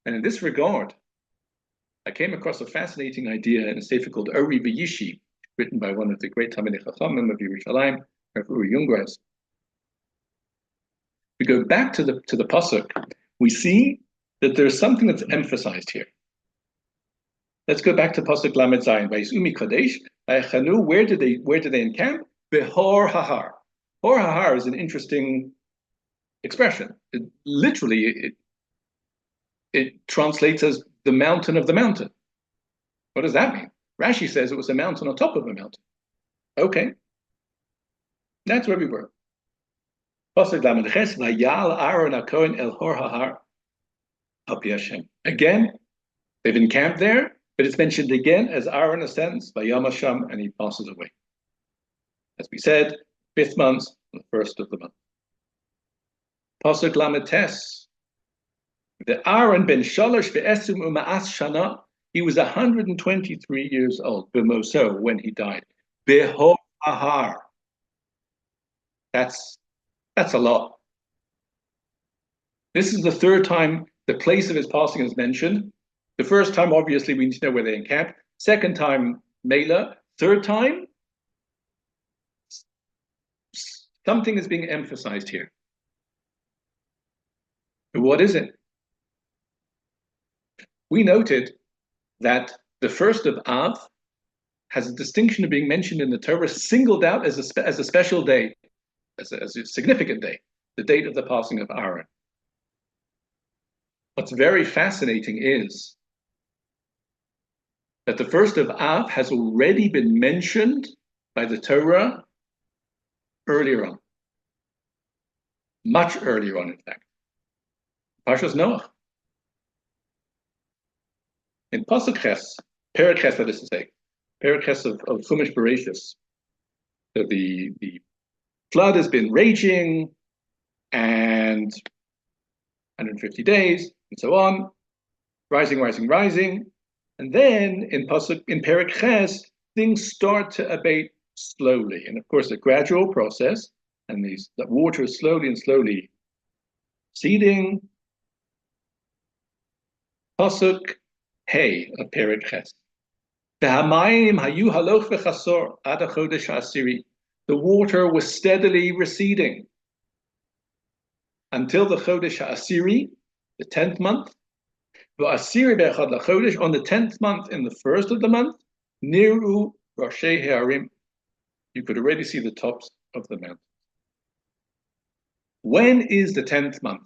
Speaker 2: And in this regard, I came across a fascinating idea in a sefer called Ori V'Yishi, written by one of the great Talmudic Chachamim of Yerushalayim, Rabbi Yungras. We go back to the pasuk, we see that there's something that's emphasized here. Let's go back to pasuk Lamed Zayin. Vayisumi Kadesh, Chanu. Where did they encamp? Behor Hahar. Hor Hahar is an interesting expression. It translates as the mountain of the mountain. What does that mean? Rashi says it was a mountain on top of a mountain. Okay. That's where we were. Again, they've encamped there, but it's mentioned again as Aaron ascends by Yamasham and he passes away. As we said, 5th month, the 1st of the month. Pasuk Lamed Tes. The Aaron ben Shalosh ve'esim u'ma'as shana, he was 123 years old, b'moso, when he died. Behor Ahar. That's a lot. This is the 3rd time the place of his passing is mentioned. The 1st time, obviously, we need to know where they encamped. 2nd time, Mela. 3rd time, something is being emphasized here. What is it? We noted that the 1st of Av has a distinction of being mentioned in the Torah, singled out as a special day, as a significant day, the date of the passing of Aaron. What's very fascinating is that the 1st of Av has already been mentioned by the Torah earlier on. Much earlier on, in fact. Parshas Noach. In Pasuk Ches, Perek Ches, that is to say, Perek Ches of Chumash Bereishis, so the flood has been raging and 150 days and so on, rising. And then in Perek Ches, things start to abate slowly. And of course, a gradual process, and the water is slowly receding. Pasuk Hey, a Perek Ches. The water was steadily receding until the Chodesh HaAsiri, the 10th month. On the 10th month, in the 1st of the month, Niru Roshei Ha'arim, you could already see the tops of the mountains. When is the 10th month?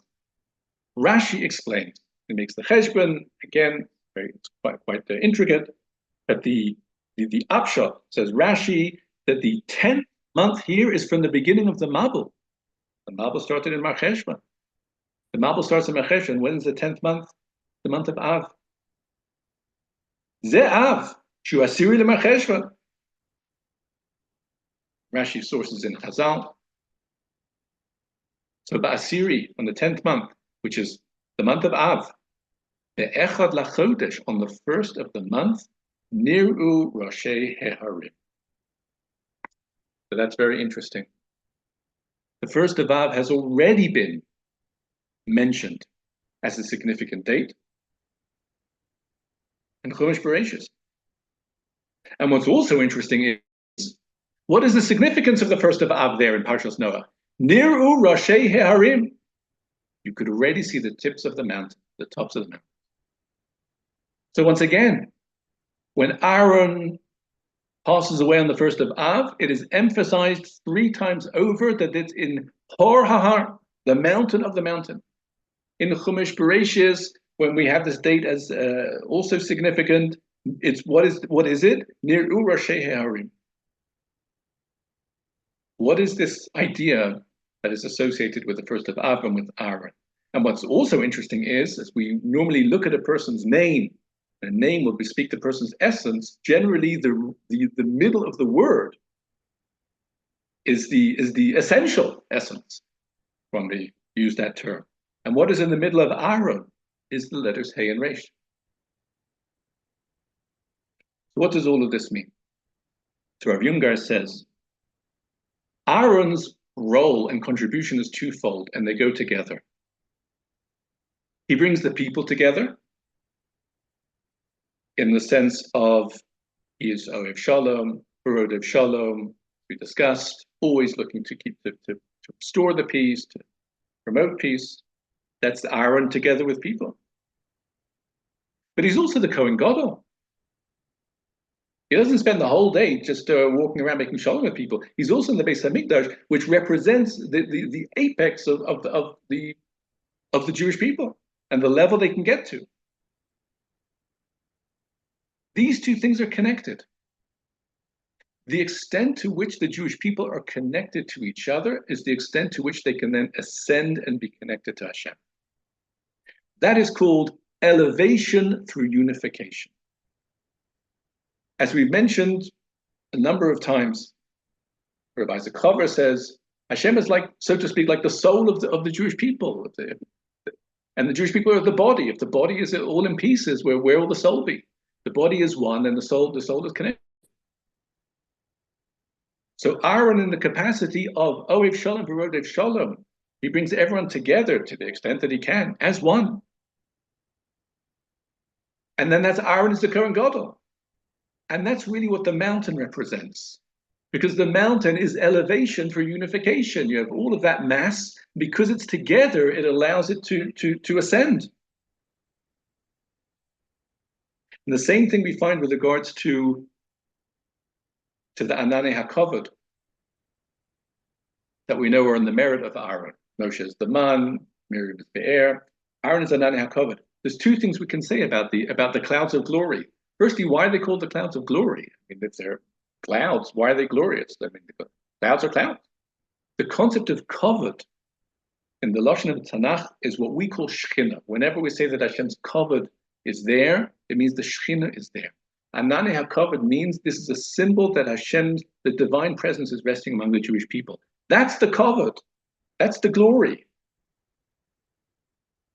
Speaker 2: Rashi explains. He makes the cheshbon again. It's quite intricate, but the upshot, says Rashi, that the 10th month here is from the beginning of the Mabul. The Mabul started in Mar Cheshvan. The Mabul starts in Mechesha, and when is the 10th month? The month of Av. Ze Av, Shu Asiri leMechesha. Rashi sources in Chazal. So Ba'asiri, on the 10th month, which is the month of Av, Be'echad lachodesh, on the 1st of the month, Niru Roshei Heharim. So that's very interesting. The 1st of Av has already been mentioned as a significant date in Chumash Bereishis. And what's also interesting is, what is the significance of the 1st of Av there in Parshas Noah? Niru Roshei Heharim. You could already see the tips of the mountain, the tops of the mountain. So once again, when Aaron passes away on the 1st of Av, it is emphasized 3 times over that it's in Hor HaHar, the mountain of the mountain. In Chumash Bereishis, when we have this date as also significant, it's what is it? Niru Roshei Heharim. What is this idea that is associated with the 1st of Av and with Aaron? And what's also interesting is, as we normally look at a person's name, a name will bespeak the person's essence. Generally, the middle of the word is the essential essence when we use that term. And what is in the middle of Aaron is the letters Hey and Resh. So what does all of this mean? So Rav Yungar says, Aaron's role and contribution is twofold, and they go together. He brings the people together in the sense of he is Ohev Shalom, Barodev Shalom, we discussed, always looking to keep to restore the peace, to promote peace. That's Aaron together with people. But he's also the Kohen Gadol. He doesn't spend the whole day just walking around making shalom with people. He's also in the Beis Hamikdash, which represents the apex of the Jewish people and the level they can get to. These two things are connected. The extent to which the Jewish people are connected to each other is the extent to which they can then ascend and be connected to Hashem. That is called elevation through unification. As we've mentioned a number of times, Rabbi Zakhavar says, Hashem is like, so to speak, like the soul of the Jewish people. And the Jewish people are the body. If the body is all in pieces, where will the soul be? The body is one, and the soul is connected. So Aaron, in the capacity of Ohev Shalom, Barodev Shalom, he brings everyone together to the extent that he can, as one. And then that's Aaron is the Kohen Gadol. And that's really what the mountain represents. Because the mountain is elevation for unification. You have all of that mass. Because it's together, it allows it to ascend. And the same thing we find with regards to the Ananei HaKavod that we know are in the merit of Aaron. Moshe is the man, Miriam is the air. Aaron is Ananei HaKavod. There's 2 things we can say about the clouds of glory. Firstly, why are they called the clouds of glory? I mean, if they're clouds, why are they glorious? I mean, clouds are clouds. The concept of kavod in the Lashon of Tanakh is what we call Shekhinah. Whenever we say that Hashem's kavod is there, it means the Shekhinah is there. Ananei HaKavod means this is a symbol that the divine presence is resting among the Jewish people. That's the kavod. That's the glory.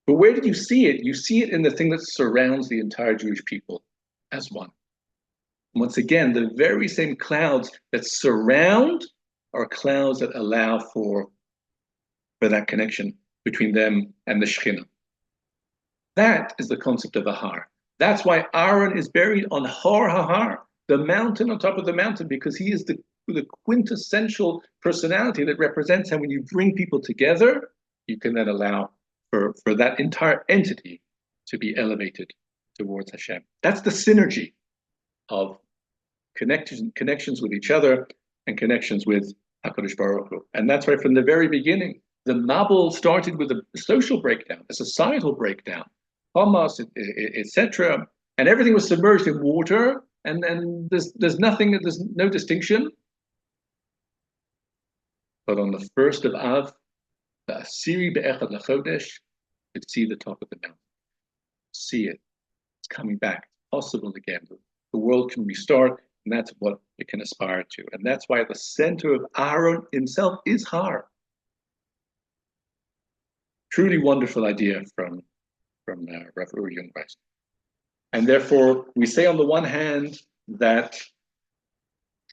Speaker 2: But where did you see it? You see it in the thing that surrounds the entire Jewish people as one. Once again, the very same clouds that surround are clouds that allow for that connection between them and the Shekhinah. That is the concept of a har. That's why Aaron is buried on Hor HaHar, the mountain on top of the mountain, because he is the quintessential personality that represents how when you bring people together, you can then allow for that entire entity to be elevated towards Hashem. That's the synergy of connections with each other and connections with HaKadosh Baruch Hu. And that's why from the very beginning, the Mabul started with a social breakdown, a societal breakdown, Hamas, etc. And everything was submerged in water, and there's no distinction. But on the 1st of Av, the Asiri Be'echad L'Chodesh, could see the top of the mountain, see it. It's coming back. It's possible again. The world can restart, and that's what it can aspire to. And that's why the center of Aaron himself is Har. Truly wonderful idea from Rav Uri Jungreis. And therefore, we say on the one hand that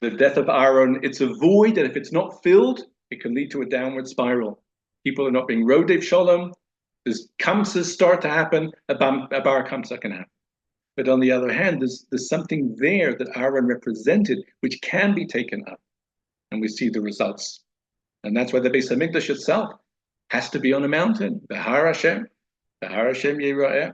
Speaker 2: the death of Aaron, it's a void, and if it's not filled, it can lead to a downward spiral. People are not being Rodev Shalom. There's kamsas start to happen, a bar kamsa can happen. But on the other hand, there's something there that Aaron represented, which can be taken up. And we see the results. And that's why the Beis HaMikdash itself has to be on a mountain. The Har Hashem Yira'eh,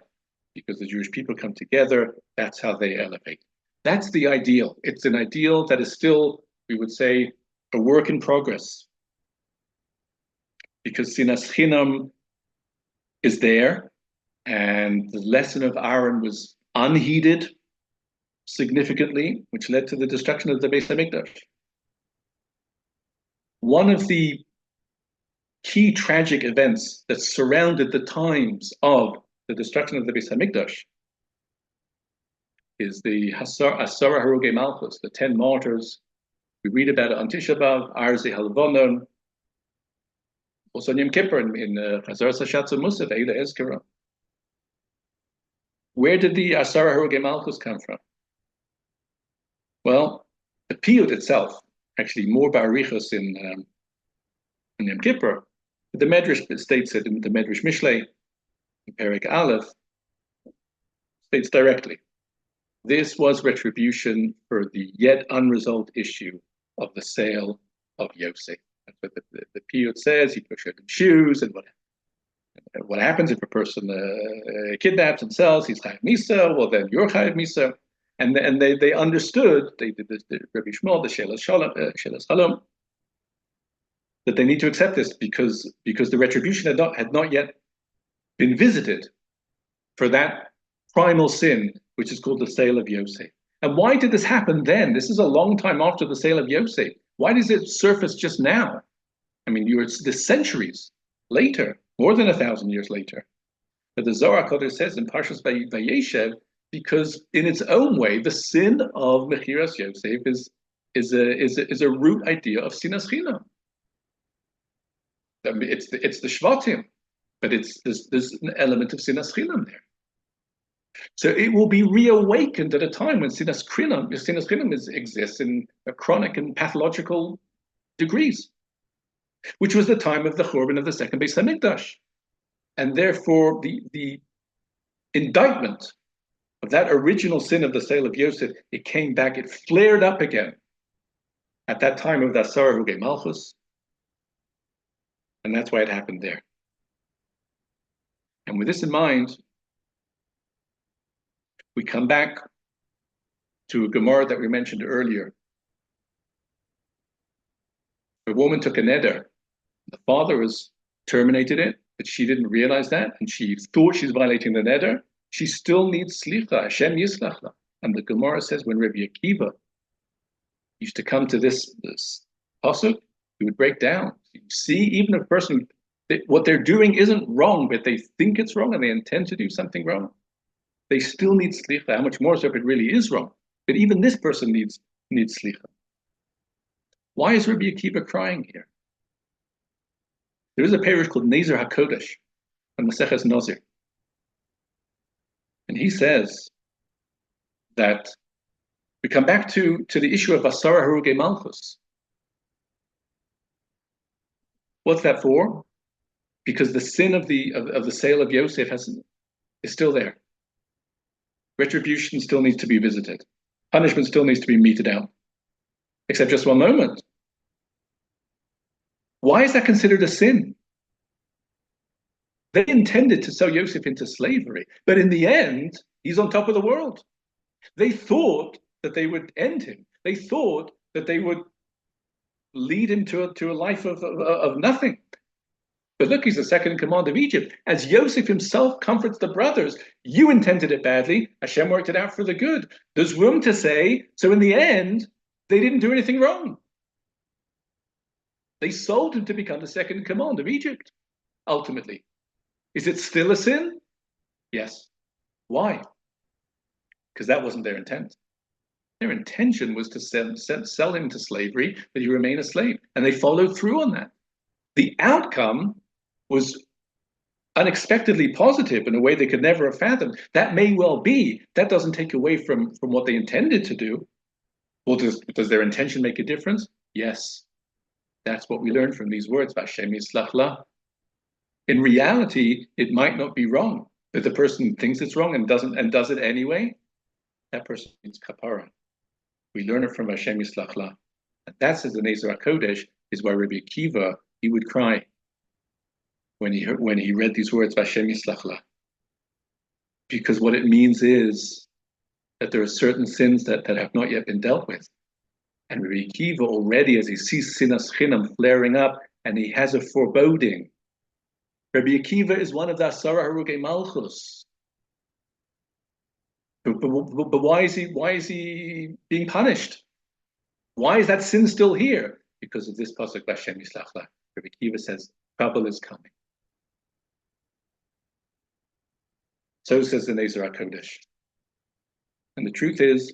Speaker 2: because the Jewish people come together, that's how they elevate. That's the ideal. It's an ideal that is still, we would say, a work in progress. Because Sinas Chinam is there, and the lesson of Aaron was unheeded significantly, which led to the destruction of the Beis HaMikdash. One of the key tragic events that surrounded the times of the destruction of the Beis HaMikdash is the Asara Harugei Malchus, the 10 martyrs. We read about it on Tisha B'Av, Arzi Halvonon, also on Yom Kippur in Chazar Sashatz Musaf, Eila Ezkara. Where did the Asara Harugei Malchus come from? Well, the Piyut itself, actually more Bereishis in Yom Kippur, but the Medrash states it in the Medrash Mishlei, in Perek Aleph, states directly. This was retribution for the yet unresolved issue of the sale of Yosef. That's what the Piyut says. He put certain shoes, and what happens if a person kidnaps and sells? He's chayav misa. Well, then you're chayav misa. And they understood. They did the Rabbi Shmuel, the Shelas Shalom, that they need to accept this because the retribution had not yet been visited for that primal sin, which is called the sale of Yosef. And why did this happen then? This is a long time after the sale of Yosef. Why does it surface just now? I mean, the centuries later, more than 1,000 years later. But the Zohar Kodesh says in Parshas Vayeshev, because in its own way, the sin of Mechiras Yosef is a root idea of Sinas Chinam. I mean, it's the Shvatim, but there's an element of Sinas Chinam there. So it will be reawakened at a time when Sinas Chinam exists in a chronic and pathological degrees, which was the time of the Churban of the second Beis HaMikdash. And therefore, the indictment of that original sin of the sale of Yosef, it came back, it flared up again at that time of the Asara Harugei Malchus. And that's why it happened there. And with this in mind, we come back to a Gemara that we mentioned earlier. A woman took a neder. The father terminated it, but she didn't realize that, and she thought she's violating the neder. She still needs slicha. Hashem yislach la. And the Gemara says when Rabbi Akiva used to come to this pasuk, he would break down. You see, even a person, what they're doing isn't wrong, but they think it's wrong and they intend to do something wrong. They still need slicha. How much more so if it really is wrong? But even this person needs slicha. Why is Rabbi Akiva crying here? There is a parish called Nezer HaKodesh on Maseches Nazir. And he says that we come back to the issue of Asara Harugei Malchus. What's that for? Because the sin of the sale of Yosef is still there. Retribution still needs to be visited. Punishment still needs to be meted out. Except just one moment. Why is that considered a sin? They intended to sell Yosef into slavery, but in the end, he's on top of the world. They thought that they would end him. They thought that they would lead him to a life of nothing. But look, he's the second in command of Egypt. As Yosef himself comforts the brothers, you intended it badly, Hashem worked it out for the good. There's room to say, so in the end, they didn't do anything wrong. They sold him to become the second in command of Egypt, ultimately. Is it still a sin? Yes. Why? Because that wasn't their intent. Their intention was to sell him to slavery, that he remain a slave. And they followed through on that. The outcome was unexpectedly positive in a way they could never have fathomed. That may well be. That doesn't take away from what they intended to do. Well, does their intention make a difference? Yes. That's what we learn from these words. Vashem yislach la. In reality, it might not be wrong. If the person thinks it's wrong and does it anyway, that person needs kapara. We learn it from Hashem yislach la. And that, says the Nezer HaKodesh, is why Rabbi Akiva, he would cry when he read these words, Hashem yislach la. Because what it means is that there are certain sins that have not yet been dealt with. And Rabbi Akiva already, as he sees sinas chinam flaring up, and he has a foreboding. Rabbi Akiva is one of the Asara Harugei Malchus. But why is he being punished? Why is that sin still here? Because of this pasuk, Hashem yislach la. Rabbi Akiva says, trouble is coming. So says the Nezer HaKodesh. And the truth is,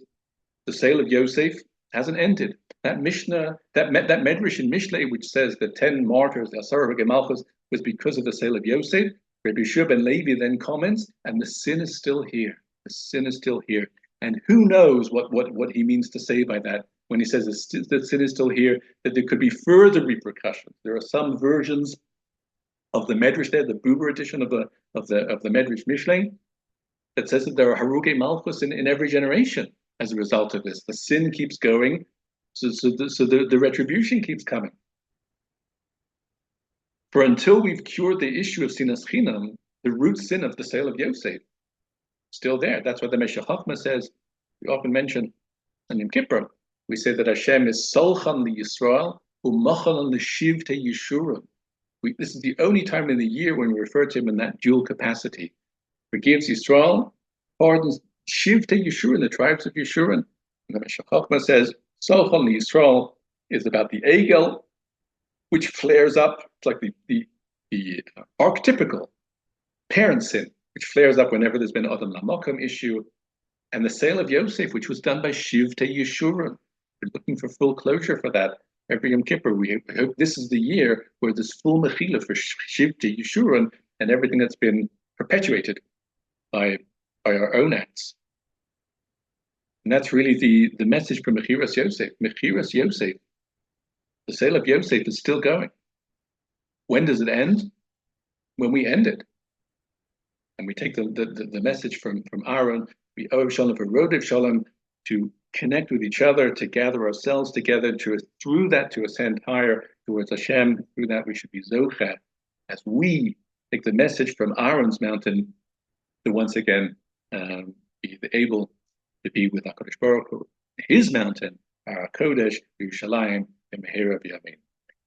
Speaker 2: the sale of Yosef hasn't ended. That Mishnah, that Medrash in Mishlei, which says the 10 martyrs, the Asara Malchus, was because of the sale of Yosef. Rabbi Shua ben Levi then comments, and the sin is still here. The sin is still here. And who knows what he means to say by that when he says that sin is still here, that there could be further repercussions. There are some versions of the Medrash there, the Buber edition of the Medrash Mishlei, that says that there are Harugei Malchus in every generation as a result of this. The sin keeps going, so the retribution keeps coming. For until we've cured the issue of sinas chinam, the root sin of the sale of Yosef, still there. That's what the Meshech Chochmah says. We often mention in Kippur, we say that Hashem is solchan li Yisrael u'machan l'shivtei Yeshurun. This is the only time in the year when we refer to him in that dual capacity. Forgives Yisrael, pardons shivtei Yeshurun, the tribes of Yeshurun. And the Meshech Chochmah says solchan li Yisrael is about the egel, which flares up. It's like the archetypical parent sin, which flares up whenever there's been Adam Lamakam issue, and the sale of Yosef, which was done by Shivtei Yeshurun. We're looking for full closure for that. Every Yom Kippur, we hope this is the year where there's full mechila for Shivtei Yeshurun and everything that's been perpetuated by our own acts. And that's really the message from Mechiras Yosef. Mechiras Yosef, the sale of Yosef is still going. When does it end? When we end it. And we take the message from Aaron, we owe Shalom for Rodev Shalom, to connect with each other, to gather ourselves together, through that to ascend higher towards Hashem. Through that we should be Zocha, as we take the message from Aaron's mountain to once again be able to be with HaKadosh Baruch Hu, his mountain, our Kodesh, Yerushalayim, and Mehera B'Yamin.